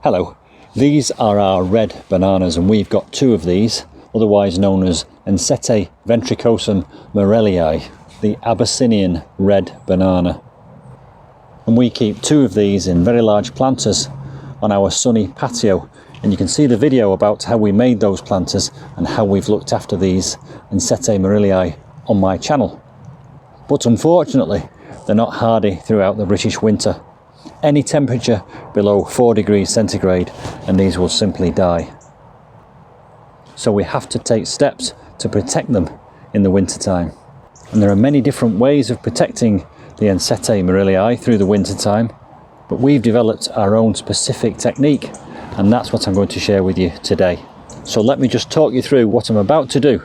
Hello, these are our red bananas and we've got two of these, otherwise known as Ensete Ventricosum Maurelii, the Abyssinian red banana. And we keep two of these in very large planters on our sunny patio, and you can see the video about how we made those planters and how we've looked after these Ensete Maurelii on my channel. But unfortunately, they're not hardy throughout the British winter. Any temperature below 4 degrees centigrade and these will simply die. So we have to take steps to protect them in the winter time. And there are many different ways of protecting the Ensete Maurelii through the winter time, but we've developed our own specific technique, and that's what I'm going to share with you today. So let me just talk you through what I'm about to do.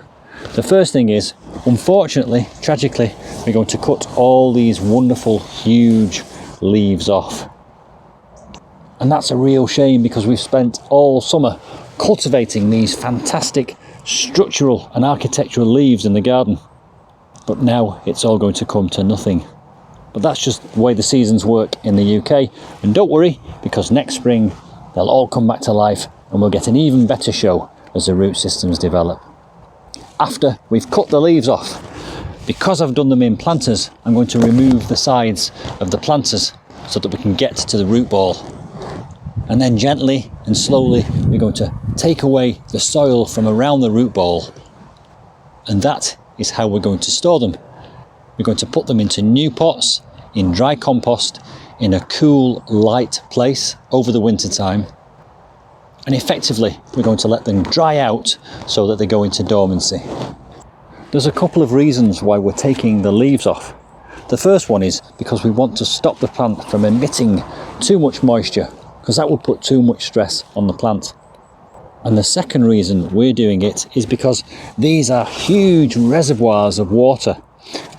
The first thing is, unfortunately, tragically, we're going to cut all these wonderful, huge leaves off. And that's a real shame because we've spent all summer cultivating these fantastic structural and architectural leaves in the garden. But now it's all going to come to nothing. But that's just the way the seasons work in the UK. And don't worry, because next spring they'll all come back to life and we'll get an even better show as the root systems develop. After we've cut the leaves off, because I've done them in planters, I'm going to remove the sides of the planters so that we can get to the root ball. And then gently and slowly we're going to take away the soil from around the root ball. And that is how we're going to store them. We're going to put them into new pots, in dry compost, in a cool, light place over the winter time. And effectively, we're going to let them dry out so that they go into dormancy. There's a couple of reasons why we're taking the leaves off. The first one is because we want to stop the plant from emitting too much moisture, because that would put too much stress on the plant. And the second reason we're doing it is because these are huge reservoirs of water.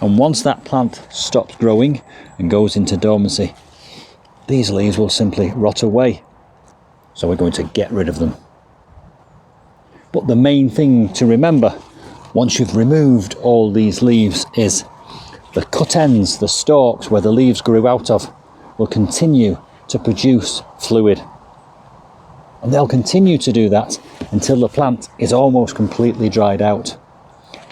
And once that plant stops growing and goes into dormancy, these leaves will simply rot away. So we're going to get rid of them. But the main thing to remember, once you've removed all these leaves, is the cut ends, the stalks where the leaves grew out of, will continue to produce fluid. And they'll continue to do that until the plant is almost completely dried out.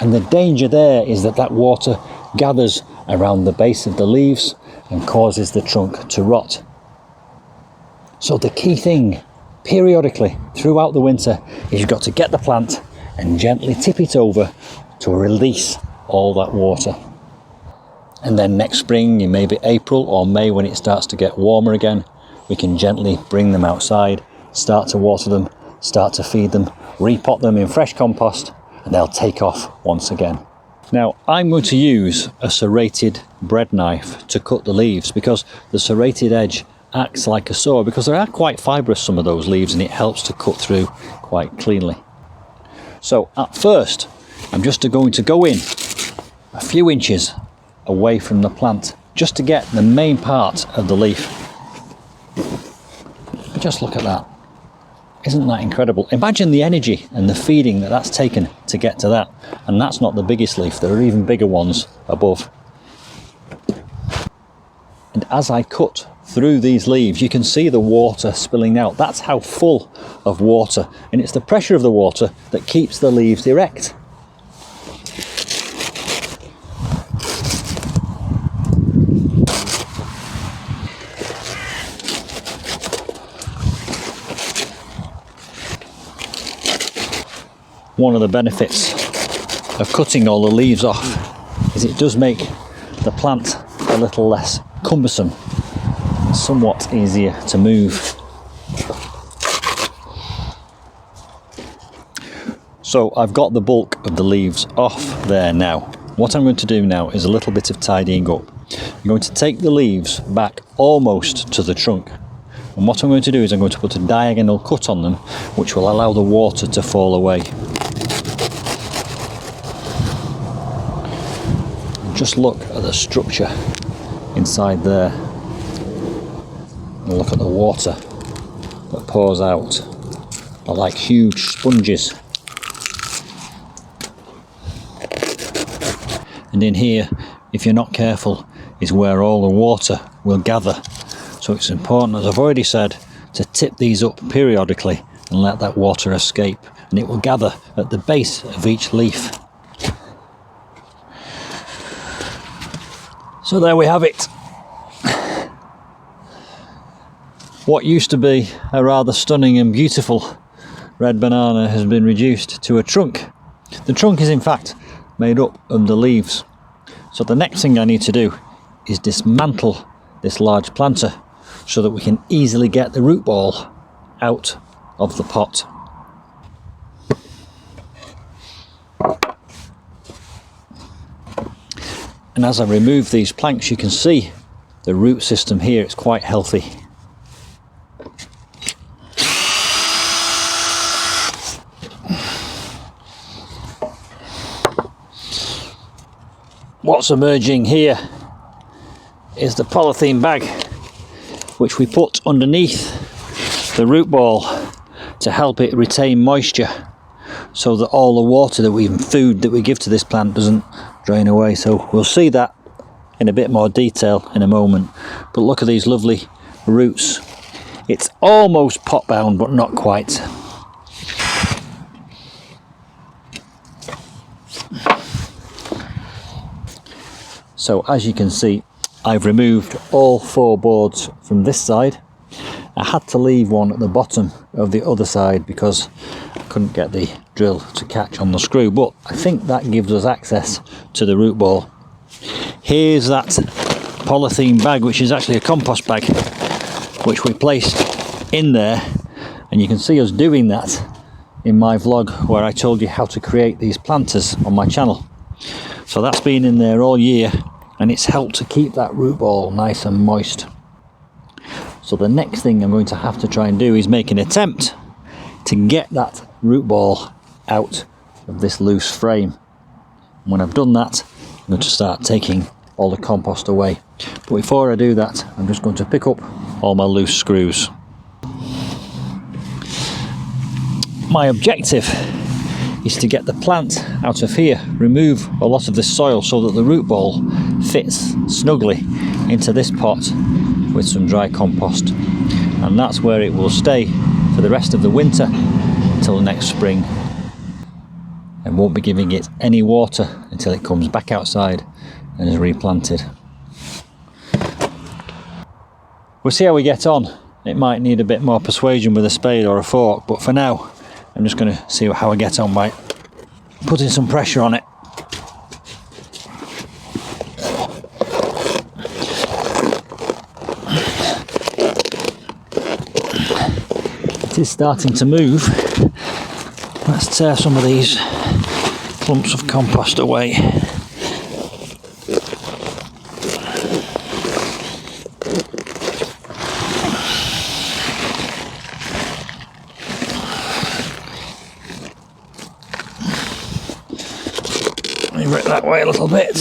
And the danger there is that that water gathers around the base of the leaves and causes the trunk to rot. So the key thing, periodically throughout the winter, is you've got to get the plant and gently tip it over to release all that water. And then next spring, in maybe April or May, when it starts to get warmer again, we can gently bring them outside, start to water them, start to feed them, repot them in fresh compost, and they'll take off once again. Now, I'm going to use a serrated bread knife to cut the leaves because the serrated edge acts like a saw, because they are quite fibrous, some of those leaves, and it helps to cut through quite cleanly. So at first, I'm just going to go in a few inches away from the plant, just to get the main part of the leaf. But just look at that. Isn't that incredible? Imagine the energy and the feeding that that's taken to get to that. And that's not the biggest leaf, there are even bigger ones above. And as I cut through these leaves, you can see the water spilling out. That's how full of water, and it's the pressure of the water that keeps the leaves erect. One of the benefits of cutting all the leaves off is it does make the plant a little less cumbersome, somewhat easier to move. So I've got the bulk of the leaves off there now. What I'm going to do now is a little bit of tidying up. I'm going to take the leaves back almost to the trunk. And what I'm going to do is I'm going to put a diagonal cut on them, which will allow the water to fall away. Just look at the structure inside there. And look at the water that pours out. They're like huge sponges. And in here, if you're not careful, is where all the water will gather. So it's important, as I've already said, to tip these up periodically and let that water escape, and it will gather at the base of each leaf. So there we have it. What used to be a rather stunning and beautiful red banana has been reduced to a trunk. The trunk is in fact made up of the leaves. So the next thing I need to do is dismantle this large planter so that we can easily get the root ball out of the pot. And as I remove these planks, you can see the root system here, it's quite healthy. What's emerging here is the polythene bag, which we put underneath the root ball to help it retain moisture, so that all the water that food that we give to this plant doesn't drain away. So we'll see that in a bit more detail in a moment. But look at these lovely roots. It's almost pot bound, but not quite. So as you can see, I've removed all 4 boards from this side. I had to leave one at the bottom of the other side because I couldn't get the drill to catch on the screw, but I think that gives us access to the root ball. Here's that polythene bag, which is actually a compost bag, which we placed in there, and you can see us doing that in my vlog where I told you how to create these planters on my channel. So that's been in there all year, and it's helped to keep that root ball nice and moist. So the next thing I'm going to have to try and do is make an attempt to get that root ball out of this loose frame. And when I've done that, I'm going to start taking all the compost away. But before I do that, I'm just going to pick up all my loose screws. My objective is to get the plant out of here, remove a lot of this soil so that the root ball fits snugly into this pot with some dry compost, and that's where it will stay for the rest of the winter until next spring, and won't be giving it any water until it comes back outside and is replanted. We'll see how we get on. It might need a bit more persuasion with a spade or a fork, but for now I'm just going to see how I get on by putting some pressure on it. It is starting to move. Let's tear some of these clumps of compost away. Move it that way a little bit.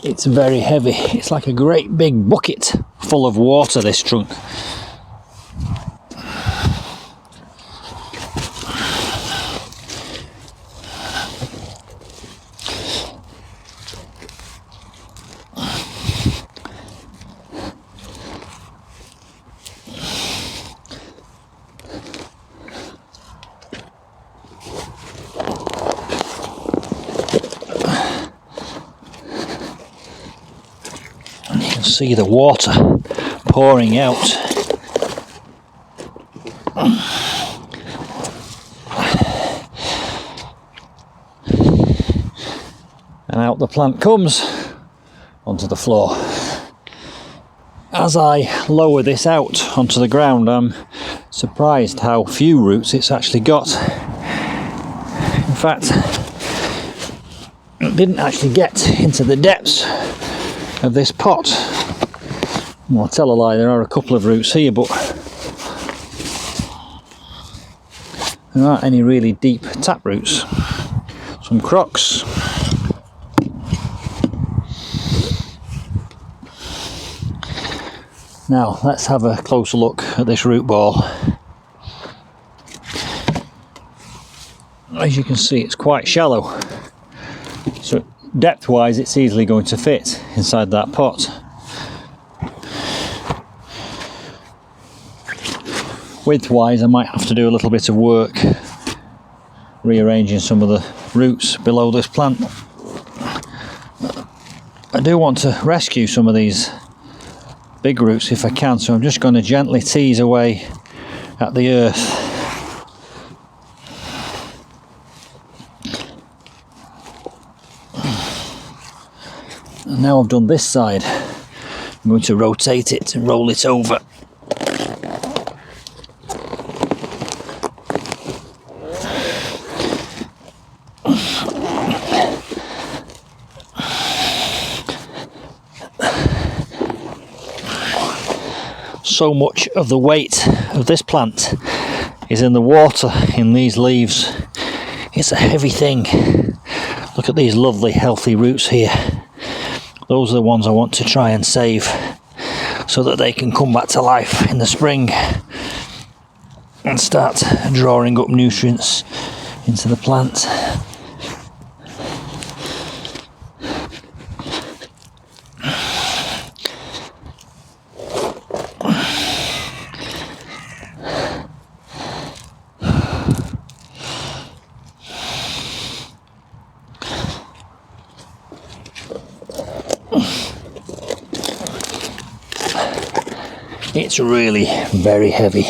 It's very heavy. It's like a great big bucket full of water, this trunk. See the water pouring out. And out the plant comes onto the floor. As I lower this out onto the ground, I'm surprised how few roots it's actually got. In fact, it didn't actually get into the depths of this pot. Well, I'll tell a lie, there are a couple of roots here, but there aren't any really deep tap roots. Some crocks. Now let's have a closer look at this root ball. As you can see, it's quite shallow, so depth wise it's easily going to fit inside that pot. Width-wise, I might have to do a little bit of work rearranging some of the roots below this plant. I do want to rescue some of these big roots if I can, so I'm just going to gently tease away at the earth. And now I've done this side, I'm going to rotate it and roll it over. So much of the weight of this plant is in the water in these leaves. It's a heavy thing. Look at these lovely healthy roots here. Those are the ones I want to try and save so that they can come back to life in the spring and start drawing up nutrients into the plant. It's really very heavy.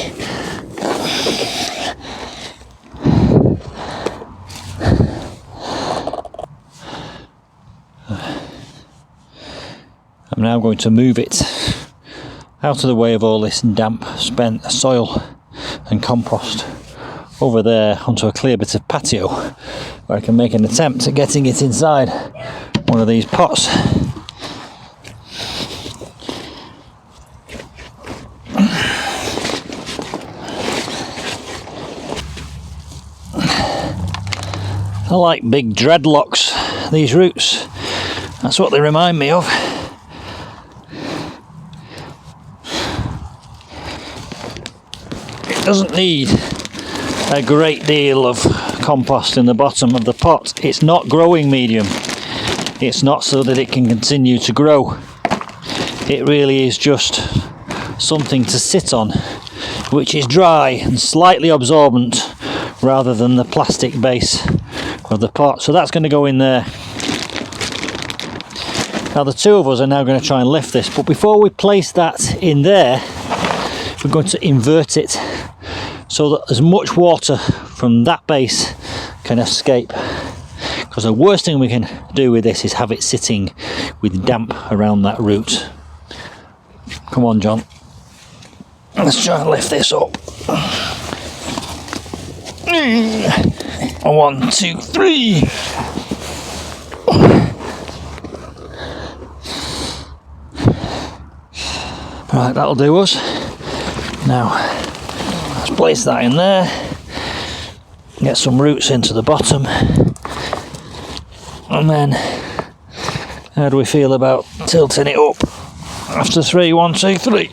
I'm now going to move it out of the way of all this damp, spent soil and compost over there onto a clear bit of patio where I can make an attempt at getting it inside one of these pots. I like big dreadlocks, these roots. That's what they remind me of. It doesn't need a great deal of compost in the bottom of the pot. It's not growing medium. It's not so that it can continue to grow. It really is just something to sit on, which is dry and slightly absorbent rather than the plastic base of the pot. So that's going to go in there. Now the two of us are now going to try and lift this, but before we place that in there, we're going to invert it so that as much water from that base can escape, because the worst thing we can do with this is have it sitting with damp around that root. Come on, John, let's try and lift this up. 1, 2, 3. Right, that'll do us. Now, let's place that in there. Get some roots into the bottom. And then, how do we feel about tilting it up? After 3, 1, 2, 3.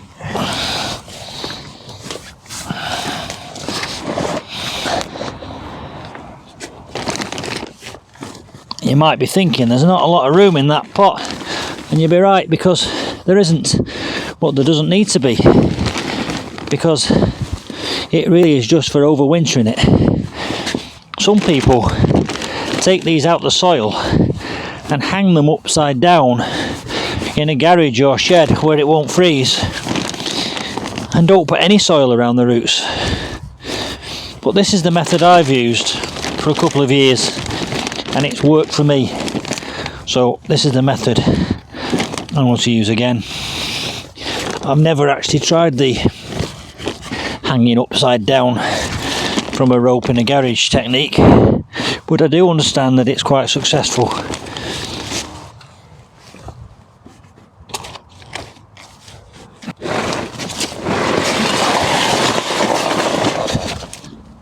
You might be thinking there's not a lot of room in that pot, and you'd be right, because there isn't, but there doesn't need to be, because it really is just for overwintering it. Some people take these out the soil and hang them upside down in a garage or shed where it won't freeze, and don't put any soil around the roots. But this is the method I've used for a couple of years, and it's worked for me. So this is the method I want to use again. I've never actually tried the hanging upside down from a rope in a garage technique, but I do understand that it's quite successful.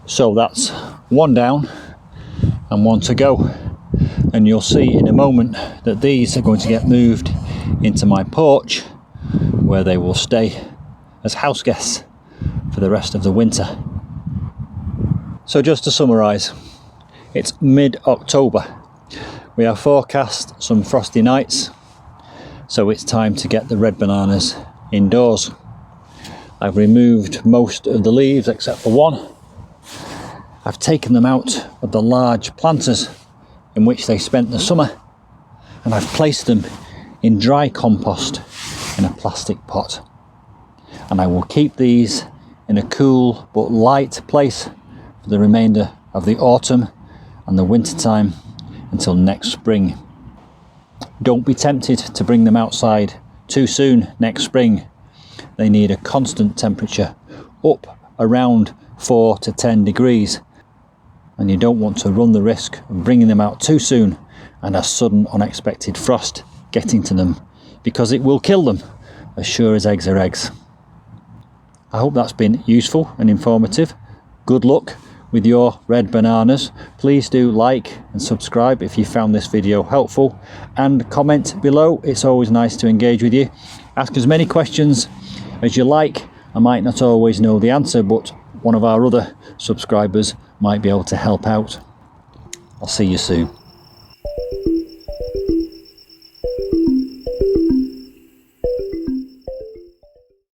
So that's one down and one to go, and you'll see in a moment that these are going to get moved into my porch, where they will stay as house guests for the rest of the winter. So just to summarise, it's mid-October. We have forecast some frosty nights, so it's time to get the red bananas indoors. I've removed most of the leaves except for one. I've taken them out of the large planters in which they spent the summer, and I've placed them in dry compost in a plastic pot. And I will keep these in a cool but light place for the remainder of the autumn and the winter time until next spring. Don't be tempted to bring them outside too soon next spring. They need a constant temperature up around 4 to 10 degrees, and you don't want to run the risk of bringing them out too soon and a sudden unexpected frost getting to them, because it will kill them as sure as eggs are eggs. I hope that's been useful and informative. Good luck with your red bananas. Please do like and subscribe if you found this video helpful, and comment below. It's always nice to engage with you. Ask as many questions as you like. I might not always know the answer, but one of our other subscribers might be able to help out. I'll see you soon.